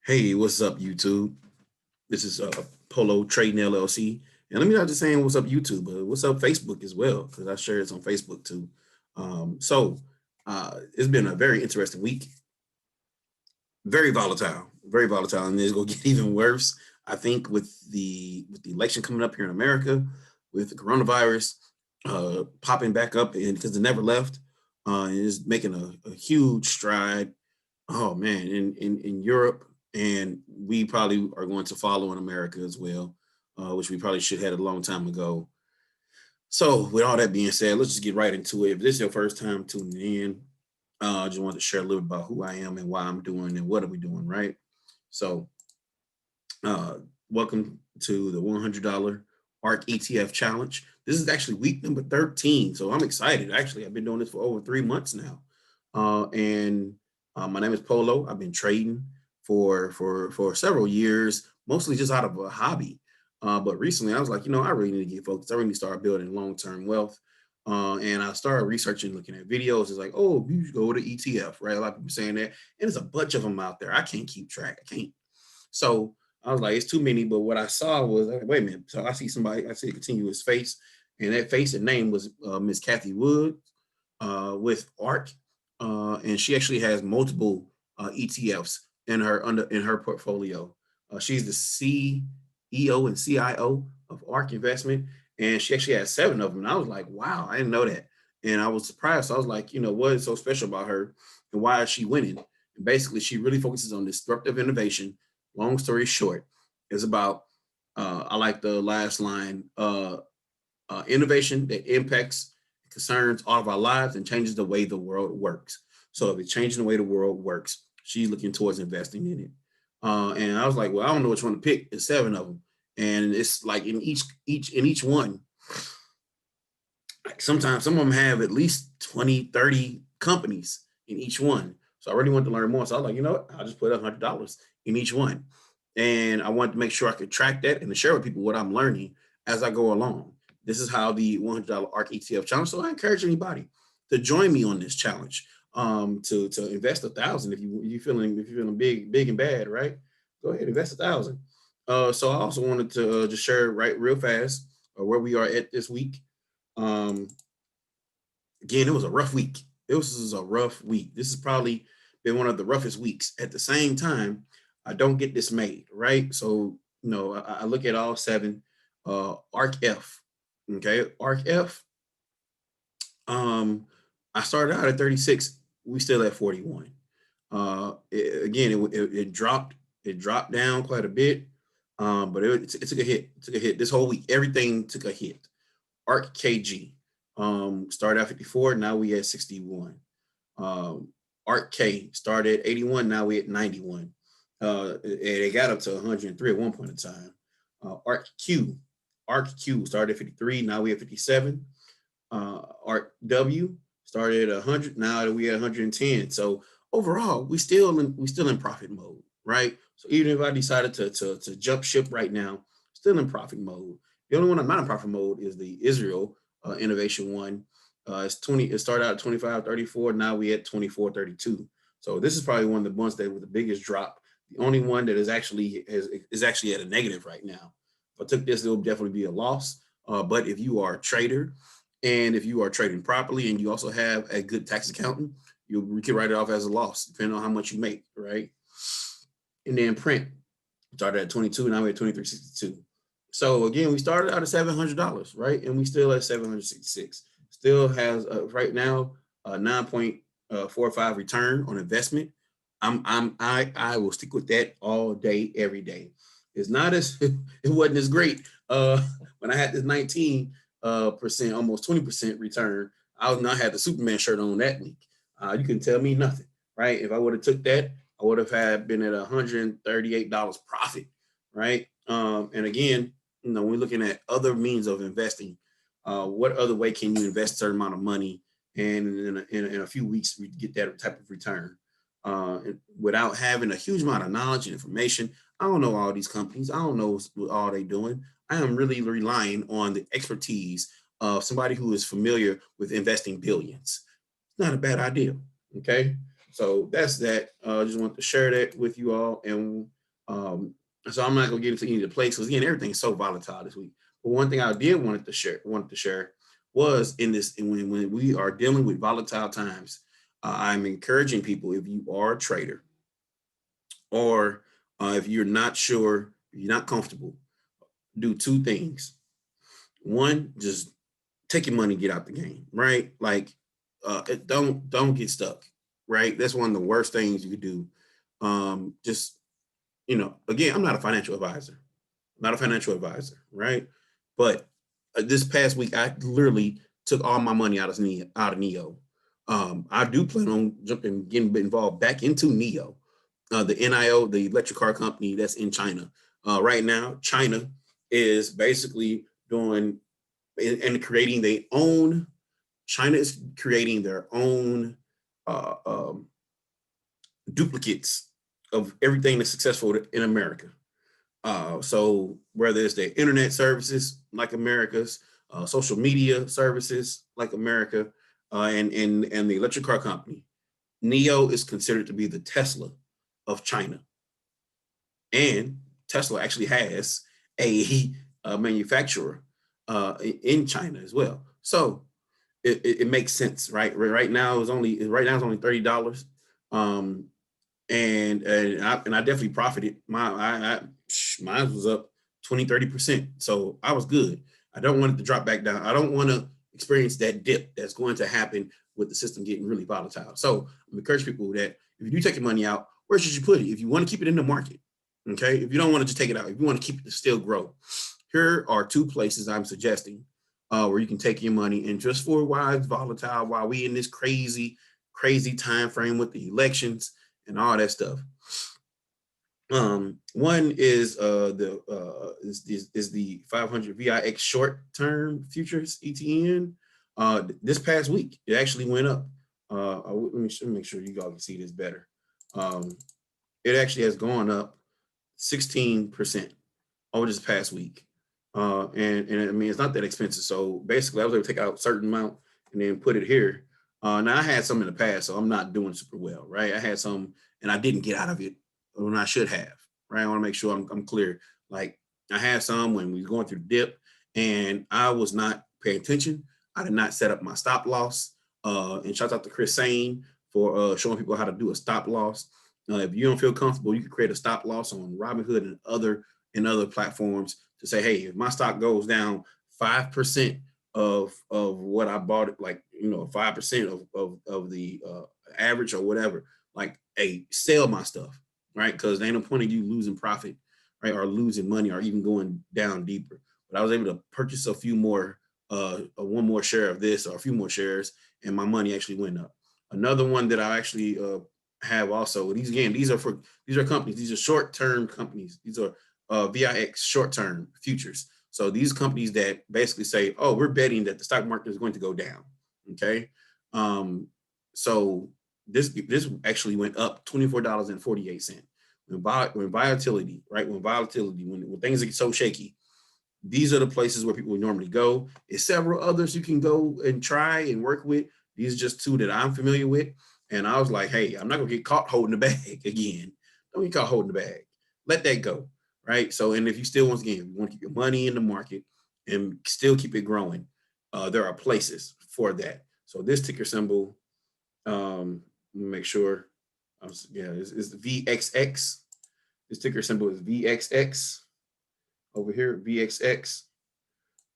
Hey, what's up, YouTube? This is Polo Trading LLC. And let me not just saying what's up, YouTube, but what's up, Facebook as well, because I share this on Facebook too. It's been a very interesting week, very volatile, and it's gonna get even worse. I think with the election coming up here in America, with the coronavirus popping back up, and because it never left, and is making a huge stride. Oh man, in Europe, and we probably are going to follow in America as well, which we probably should have had a long time ago. So, with all that being said, let's just get right into it. If this is your first time tuning in, I just wanted to share a little bit about who I am and why I'm doing and what are we doing, right? So, uh, welcome to the $100 ARK ETF challenge. This is actually week number 13, so I'm excited. Actually, I've been doing this for over 3 months now, and my name is Polo. I've been trading for several years, mostly just out of a hobby. But recently, I was like, I really need to get focused. I really need to start building long-term wealth. And I started researching, looking at videos. It's like, oh, you should go to ETF, right? A lot of people saying that, and there's a bunch of them out there. I can't keep track. I can't. So I was like, it's too many. But what I saw was, like, wait a minute. So I see somebody. I see a continuous face, and that face and name was Miss Kathy Wood with ARK, and she actually has multiple ETFs in her portfolio. She's the CEO and CIO of ARK Investment, and she actually has 7 of them. And I was like, wow, I didn't know that, and I was surprised. So I was like, what is so special about her, and why is she winning? And basically, she really focuses on disruptive innovation. Long story short, it's about I like the last line, innovation that impacts, concerns all of our lives and changes the way the world works. So if it's changing the way the world works, she's looking towards investing in it. And I was like, well, I don't know which one to pick. It's 7 of them, and it's like in each one. Like sometimes some of them have at least 20, 30 companies in each one. So I really wanted to learn more. So I was like, you know what? I'll just put $100 in each one. And I wanted to make sure I could track that and to share with people what I'm learning as I go along. This is how the $100 ARK ETF challenge. So I encourage anybody to join me on this challenge. To invest 1,000 if you're feeling big and bad, right? Go ahead, invest 1,000. So I also wanted to just share right real fast where we are at this week. Um, Again, it was a rough week. It was a rough week. This has probably been one of the roughest weeks. At the same time, I don't get dismayed, right? So, I look at all 7. ARK F, okay, ARK F. I started out at 36. We still at 41. It dropped. It dropped down quite a bit, but it took a hit. It took a hit this whole week. Everything took a hit. ARK KG. Started at 54, now we at 61. ARK K started at 81, now we at 91. It got up to 103 at one point in time. ARK Q started at 53, now we at 57. ARK W started at 100, now we at 110. So overall, we still in profit mode, right? So even if I decided to jump ship right now, still in profit mode. The only one I'm not in profit mode is the Israel innovation one. It's 20. It started out at 25.34. Now we at 24.32. So this is probably one of the ones that with the biggest drop. The only one that is actually at a negative right now. If I took this, it will definitely be a loss. But if you are a trader, and if you are trading properly, and you also have a good tax accountant, you can write it off as a loss, depending on how much you make, right? And then print started at 22. Now we're at 23.62. So again, we started out at $700, right? And we still at 766. Still has right now a 9.45 return on investment. I will stick with that all day, every day. It's not as it wasn't as great when I had this 19%, almost 20% return. I was not had the Superman shirt on that week. You can tell me nothing, right? If I would have took that, I would have had been at $138 profit, right? And again, when we're looking at other means of investing, what other way can you invest a certain amount of money and in a few weeks we get that type of return without having a huge amount of knowledge and information? I don't know all these companies. I don't know what all they doing. I am really relying on the expertise of somebody who is familiar with investing billions. It's not a bad idea. Okay. So that's that. I just want to share that with you all. And So I'm not gonna get into any of the plays because again, everything's so volatile this week. But one thing I did wanted to share was in this, and when we are dealing with volatile times, I'm encouraging people, if you are a trader or if you're not sure, if you're not comfortable, do two things. One, just take your money, get out the game, right? Like, don't get stuck, right? That's one of the worst things you could do. Just again, I'm not a financial advisor, not a financial advisor, right? But this past week, I literally took all my money out of Neo. I do plan on getting involved back into Neo, the NIO, the electric car company that's in China. Right now, China is basically doing and creating their own. China is creating their own uh, um, duplicates of everything that's successful in America. So whether it's the internet services like America's, social media services like America, and the electric car company, Neo is considered to be the Tesla of China, and Tesla actually has a manufacturer in China as well. So it makes sense, right? Right now it's only $30. Um, and I definitely profited. Mine was up 20-30%. So I was good. I don't want it to drop back down. I don't want to experience that dip that's going to happen with the system getting really volatile. So I encourage people that if you do take your money out, where should you put it? If you want to keep it in the market, okay. If you don't want to just take it out, if you want to keep it to still grow, here are two places I'm suggesting where you can take your money and just for why it's volatile, while we in this crazy time frame with the elections and all that stuff. One is the 500 VIX short term futures ETN. This past week, it actually went up. Let me make sure you all can see this better. It actually has gone up 16% over this past week. And I mean, it's not that expensive. So basically, I was able to take out a certain amount and then put it here. Now I had some in the past, so I'm not doing super well, right? I had some and I didn't get out of it when I should have, right? I want to make sure I'm clear. Like I had some when we was going through the dip and I was not paying attention. I did not set up my stop loss. And shout out to Chris Sane for showing people how to do a stop loss. If you don't feel comfortable, you can create a stop loss on Robinhood and other platforms to say, hey, if my stock goes down 5% of what I bought it, like 5% of the average or whatever, like hey, sell my stuff, right? Because there ain't no point of you losing profit, right, or losing money or even going down deeper. But I was able to purchase a few more, one more share of this or a few more shares, and my money actually went up. Another one that I actually have also. These are companies. These are short term companies. These are VIX short term futures. So these companies that basically say, oh, we're betting that the stock market is going to go down. Okay. So this actually went up $24.48. When volatility, right? When things get so shaky, these are the places where people would normally go. There's several others you can go and try and work with. These are just two that I'm familiar with. And I was like, hey, I'm not gonna get caught holding the bag again. Don't get caught holding the bag. Let that go. Right. So, and if you still once again, you want to keep your money in the market and still keep it growing, there are places for that. So this ticker symbol, make sure, it's VXX. This ticker symbol is VXX over here, VXX.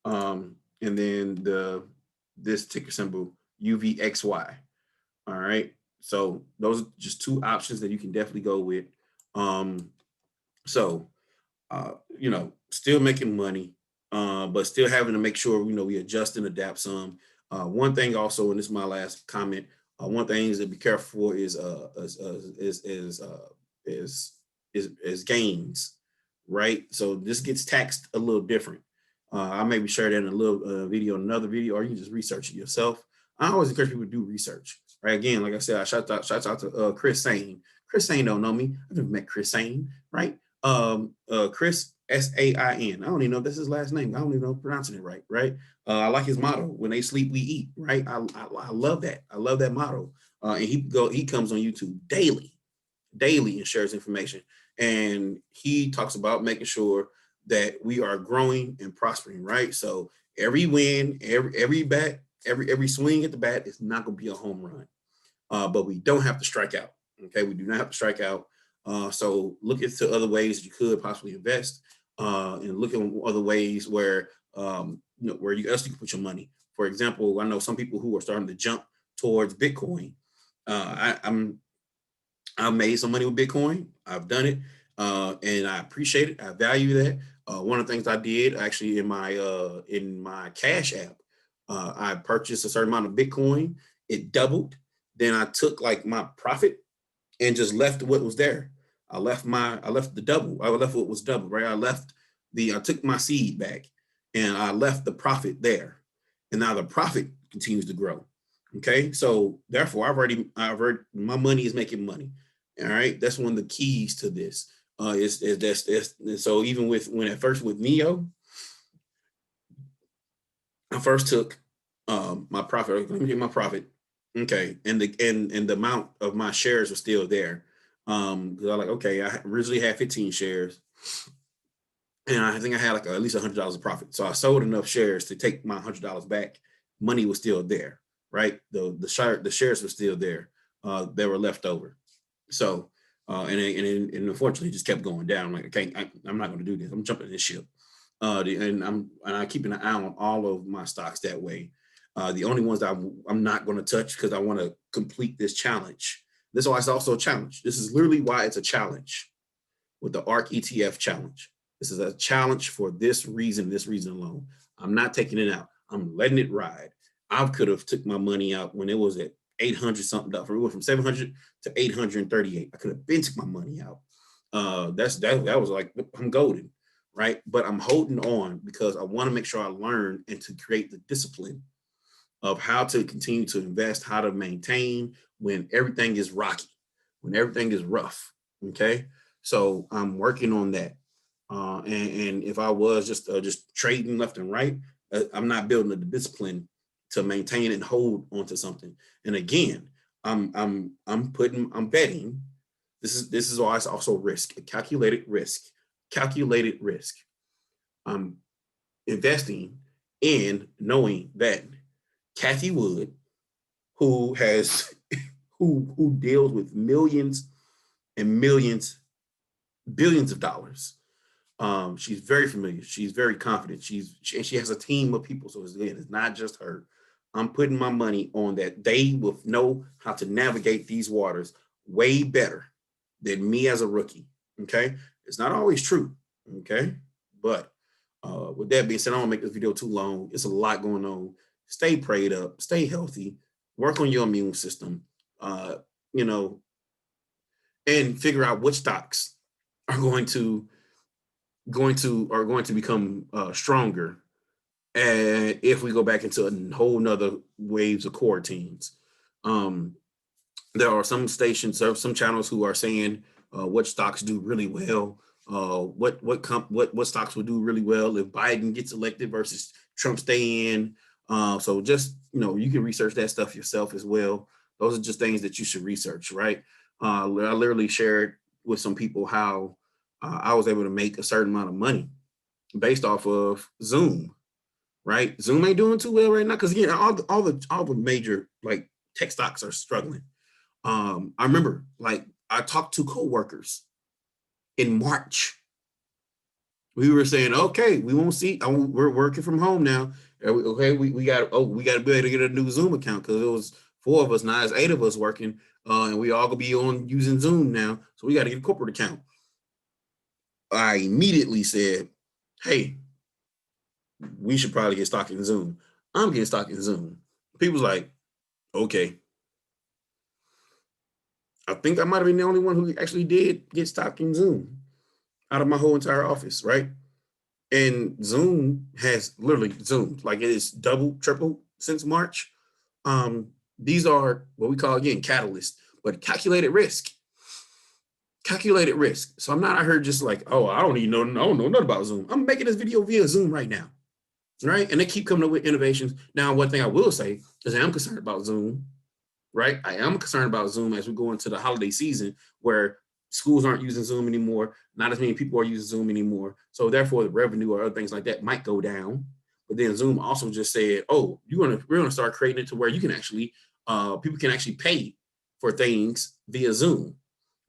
And then this ticker symbol UVXY. All right. So those are just two options that you can definitely go with. So still making money, but still having to make sure we adjust and adapt some. One thing also, and this is my last comment. One thing is to be careful for is gains, right? So this gets taxed a little different. I maybe share that in a little video, another video, or you can just research it yourself. I always encourage people to do research, right? Again, like I said, I shout out to Chris Sane. Chris Sane don't know me. I've never met Chris Sane, right? Chris Sain. I don't even know if that's his last name. I don't even know if I'm pronouncing it right, right? I like his motto: "When they sleep, we eat." Right? I love that. I love that motto. And he comes on YouTube daily, and shares information. And he talks about making sure that we are growing and prospering, right? So every win, every bat, every swing at the bat is not going to be a home run, but we don't have to strike out. Okay, we do not have to strike out. So look into other ways you could possibly invest, and look at other ways where where you else you can put your money. For example, I know some people who are starting to jump towards Bitcoin. I've made some money with Bitcoin. I've done it, and I appreciate it. I value that. One of the things I did actually in my Cash app, I purchased a certain amount of Bitcoin. It doubled. Then I took like my profit and just left what was there. I left the double. I left what was double, right? I took my seed back and I left the profit there. And now the profit continues to grow. Okay. So therefore I've already my money is making money. All right. That's one of the keys to this. So even when at first with Neo, I first took my profit. Let me get my profit. Okay, and the amount of my shares was still there. Because I like, okay, I originally had 15 shares, and I think I had like at least $100 of profit. So I sold enough shares to take my $100 back. Money was still there, right? The shares were still there. They were left over. So and unfortunately, it just kept going down. I'm like, okay, I'm not going to do this. I'm jumping this ship. And I keep an eye on all of my stocks that way. The only ones that I'm not going to touch because I want to complete this challenge. This is why it's also a challenge. This is literally why it's a challenge with the ARK ETF challenge. This is a challenge for this reason alone. I'm not taking it out. I'm letting it ride. I could have took my money out when it was at 800 something. It went from 700 to 838. I could have been took my money out. That was like, I'm golden, right? But I'm holding on because I want to make sure I learn and to create the discipline of how to continue to invest, how to maintain when everything is rocky, when everything is rough. Okay, so I'm working on that. And if I was just trading left and right, I'm not building the discipline to maintain and hold onto something. And again, I'm betting. This is why it's also risk, a calculated risk, calculated risk. I'm investing in knowing that Kathy Wood, who has who deals with millions and millions, billions of dollars. She's very familiar. She's very confident. She has a team of people. So it's not just her. I'm putting my money on that. They will know how to navigate these waters way better than me as a rookie. Okay, it's not always true. Okay, but with that being said, I don't want to make this video too long. It's a lot going on. Stay prayed up. Stay healthy. Work on your immune system. Uh, you know, and figure out which stocks are going to become stronger, and if we go back into a whole nother waves of quarantines. um there are some stations or some channels who are saying what stocks do really well, what stocks will do really well if Biden gets elected versus Trump stay in. So just you can research that stuff yourself as well. Those are just things that you should research, right? I literally shared with some people how I was able to make a certain amount of money based off of Zoom, right? Zoom ain't doing too well right now because again, all the major like tech stocks are struggling. I remember like I talked to coworkers in March. We were saying, okay, we won't see. We're working from home now. Okay, we got to be able to get a new Zoom account because it was 4 of us, now it's 8 of us working, and we all gonna be on using Zoom now. So we got to get a corporate account. I immediately said, hey, we should probably get stock in Zoom. I'm getting stock in Zoom. People's like, okay. I think I might have been the only one who actually did get stock in Zoom out of my whole entire office, right? And Zoom has literally zoomed, like it is double, triple since March. These are what we call again catalysts, but calculated risk. Calculated risk. So I'm not out here just like, oh, I don't know nothing about Zoom. I'm making this video via Zoom right now. Right. And they keep coming up with innovations. Now, one thing I will say is I am concerned about Zoom, right? I am concerned about Zoom as we go into the holiday season where schools aren't using Zoom anymore. Not as many people are using Zoom anymore. So therefore, the revenue or other things like that might go down. But then Zoom also just said, "Oh, we're gonna start creating it to where you can actually people can actually pay for things via Zoom,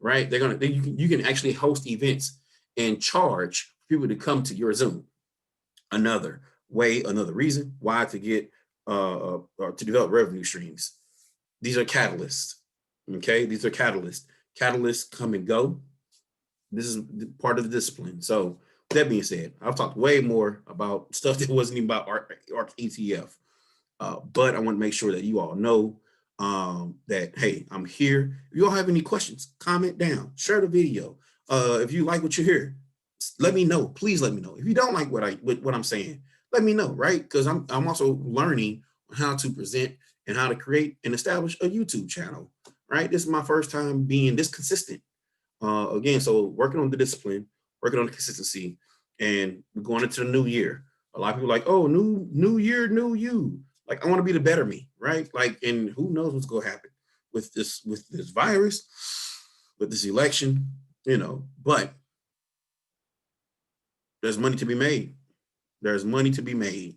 right? You can actually host events and charge people to come to your Zoom. Another another reason why to get or to develop revenue streams. These are catalysts. Okay, these are catalysts. Catalysts come and go. This is part of the discipline. So that being said, I've talked way more about stuff that wasn't even about ARK ETF. But I want to make sure that you all know that, hey, I'm here. If you all have any questions, comment down, share the video. If you like what you hear, let me know. Please let me know. If you don't like what I'm saying, let me know, right? Because I'm also learning how to present and how to create and establish a YouTube channel, right? This is my first time being this consistent. Again, so working on the discipline, working on the consistency, and we're going into the new year. A lot of people are like, oh, new year, new you. Like I want to be the better me, right? Like, and who knows what's going to happen with this virus, with this election, But there's money to be made. There's money to be made.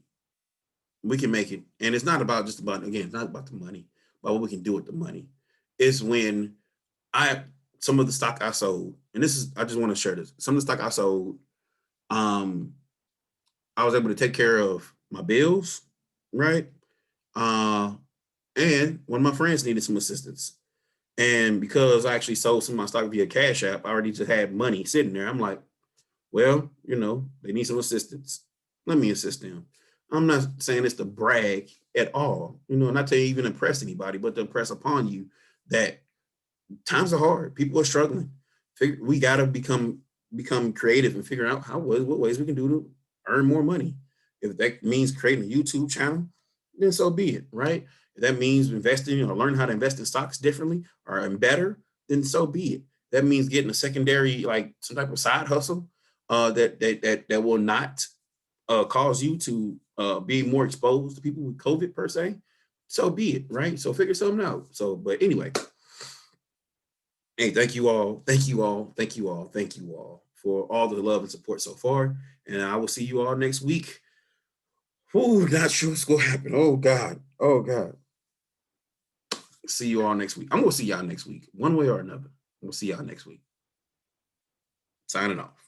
We can make it, and it's not about just about again. It's not about the money, but what we can do with the money. It's when some of the stock I sold, and I just want to share this. Some of the stock I sold, I was able to take care of my bills, right? And one of my friends needed some assistance. And because I actually sold some of my stock via Cash App, I already just had money sitting there. I'm like, well, they need some assistance. Let me assist them. I'm not saying this to brag at all, not to even impress anybody, but to impress upon you that times are hard. People are struggling. We got to become creative and figure out what ways we can do to earn more money. If that means creating a YouTube channel, then so be it, right? If that means investing or learning how to invest in stocks differently or better, then so be it. That means getting a secondary, like some type of side hustle that will not cause you to be more exposed to people with COVID per se. So be it, right? So figure something out. So, but anyway, hey, thank you all. Thank you all. Thank you all. Thank you all for all the love and support so far. And I will see you all next week. Ooh, not sure what's going to happen. Oh, God. Oh, God. See you all next week. I'm going to see y'all next week, one way or another. We'll see y'all next week. Signing off.